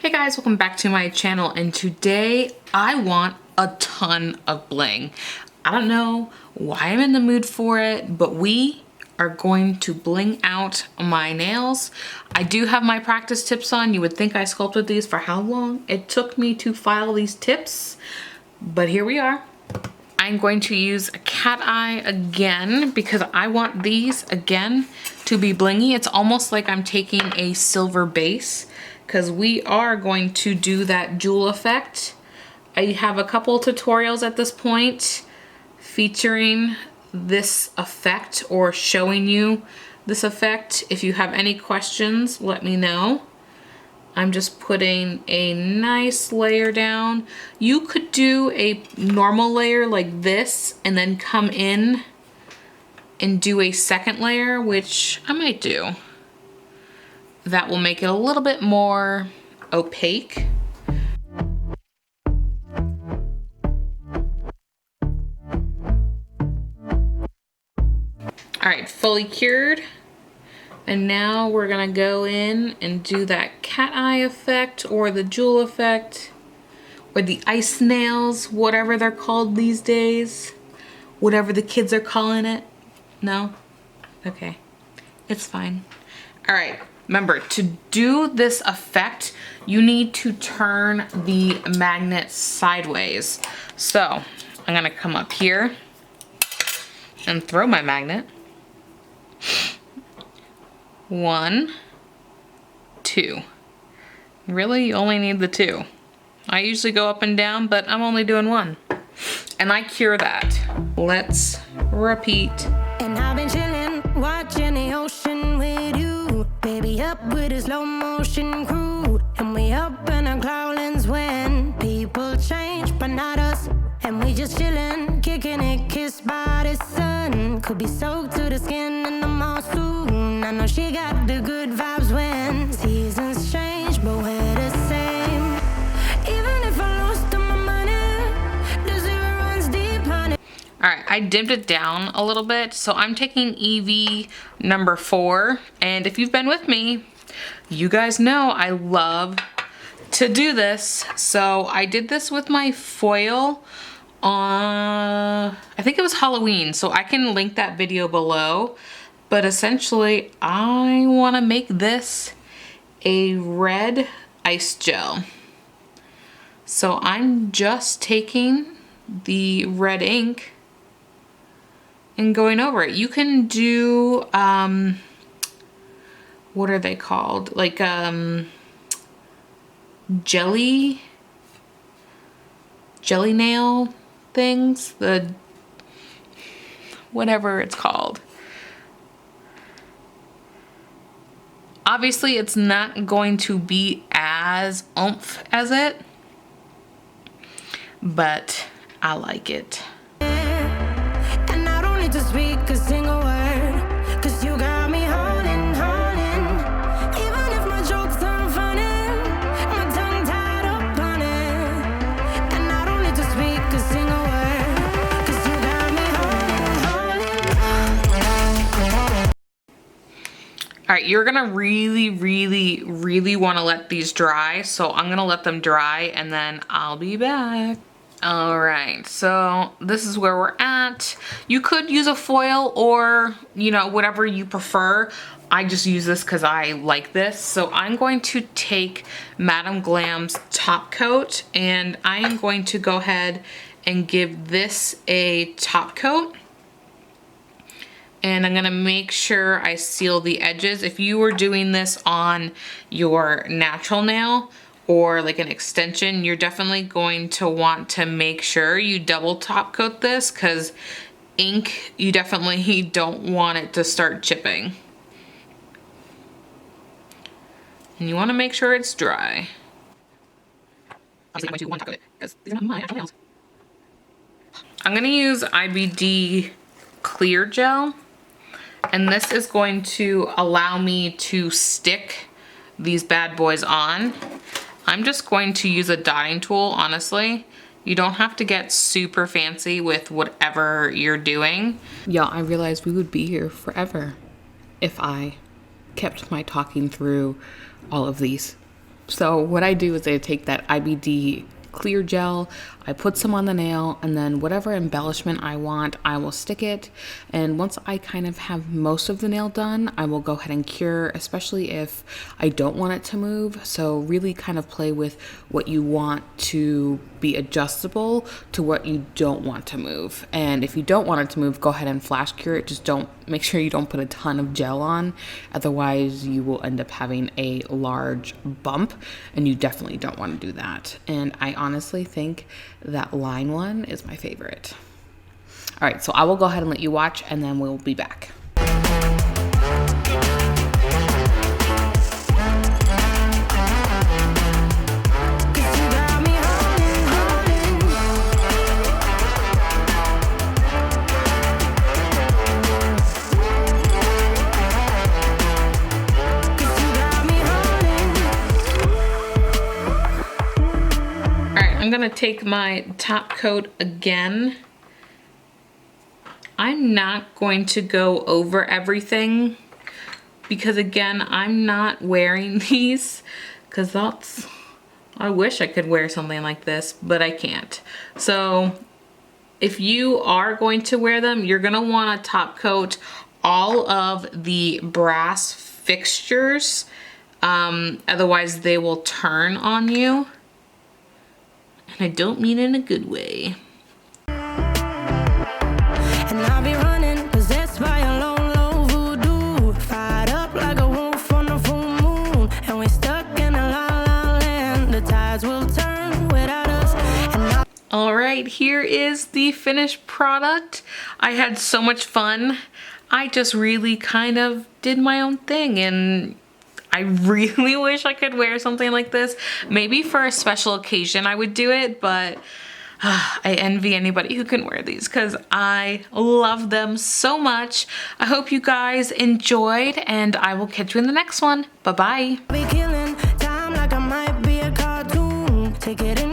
Hey guys, welcome back to my channel, and today I want a ton of bling. I don't know why I'm in the mood for it, but we are going to bling out my nails. I do have my practice tips on. You would think I sculpted these for how long it took me to file these tips, but here we are. I'm going to use a cat eye again because I want these again to be blingy. It's almost like I'm taking a silver base because we are going to do that jewel effect. I have a couple tutorials at this point featuring this effect or showing you this effect. If you have any questions, let me know. I'm just putting a nice layer down. You could do a normal layer like this and then come in and do a second layer, which I might do. That will make it a little bit more opaque. All right, fully cured. And now we're gonna go in and do that cat eye effect or the jewel effect or the ice nails, whatever they're called these days. Whatever the kids are calling it. No? Okay, it's fine. All right, remember to do this effect, you need to turn the magnet sideways. So I'm gonna come up here and throw my magnet. 1, 2. Really, you only need the 2. I usually go up and down, but I'm only doing 1. And I cure that. Let's repeat. And I've been chilling, watching the ocean with you. Baby up with a slow motion crew. And we up in our clouds when people change, but not us. And we just chilling, kicking it, kissed by the sun. Could be soaked to the skin in the monsoon. I know she got the good vibes when seasons change, but we're the same. Even if I lost all my money, the zero runs deep, honey. All right, I dimmed it down a little bit. So I'm taking EV number 4. And if you've been with me, you guys know I love to do this. So I did this with my foil on, I think it was Halloween. So I can link that video below. But essentially, I want to make this a red ice gel. So I'm just taking the red ink and going over it. You can do, what are they called? Like jelly nail things, the whatever it's called. Obviously, it's not going to be as oomph as it, but I like it. And I don't need to speak a single word, 'cause you got me holding, holding. Even if my jokes aren't funny, my tongue tied up on it. And I don't need to speak a single word, 'cause you got me holding, holding. All right, you're gonna really wanna let these dry. So I'm gonna let them dry and then I'll be back. All right, so this is where we're at. You could use a foil or, you know, whatever you prefer. I just use this because I like this. So I'm going to take Madame Glam's top coat and I am going to go ahead and give this a top coat. And I'm gonna make sure I seal the edges. If you were doing this on your natural nail or like an extension, you're definitely going to want to make sure you double top coat this because ink, you definitely don't want it to start chipping. And you wanna make sure it's dry. Obviously, I'm going to one top coat it because these are not my actual nails. I'm gonna use IBD clear gel. And this is going to allow me to stick these bad boys on. I'm just going to use a dotting tool, honestly. You don't have to get super fancy with whatever you're doing. Y'all, I realized we would be here forever if I kept my talking through all of these. So what I do is I take that IBD clear gel, I put some on the nail, and then whatever embellishment I want, I will stick it. And once I kind of have most of the nail done, I will go ahead and cure, especially if I don't want it to move. So really kind of play with what you want to be adjustable to what you don't want to move. And if you don't want it to move, go ahead and flash cure it. Just make sure you don't put a ton of gel on. Otherwise you will end up having a large bump, and you definitely don't want to do that. And I honestly think that line one is my favorite. All right, so I will go ahead and let you watch, and then we'll be back. I'm gonna take my top coat again. I'm not going to go over everything because again, I'm not wearing these because I wish I could wear something like this, but I can't. So if you are going to wear them, you're gonna wanna top coat all of the brass fixtures. Otherwise they will turn on you. And I don't mean in a good way. And I'll be running, possessed by a lone, low voodoo. Fired up like a wolf on the full moon. And we're stuck in a la-la land. The tides will turn without us. All right, here is the finished product. I had so much fun. I just really kind of did my own thing, and I really wish I could wear something like this. Maybe for a special occasion I would do it, but I envy anybody who can wear these because I love them so much. I hope you guys enjoyed, and I will catch you in the next one. Bye-bye. Be killing time like I might be a cartoon. Take it in.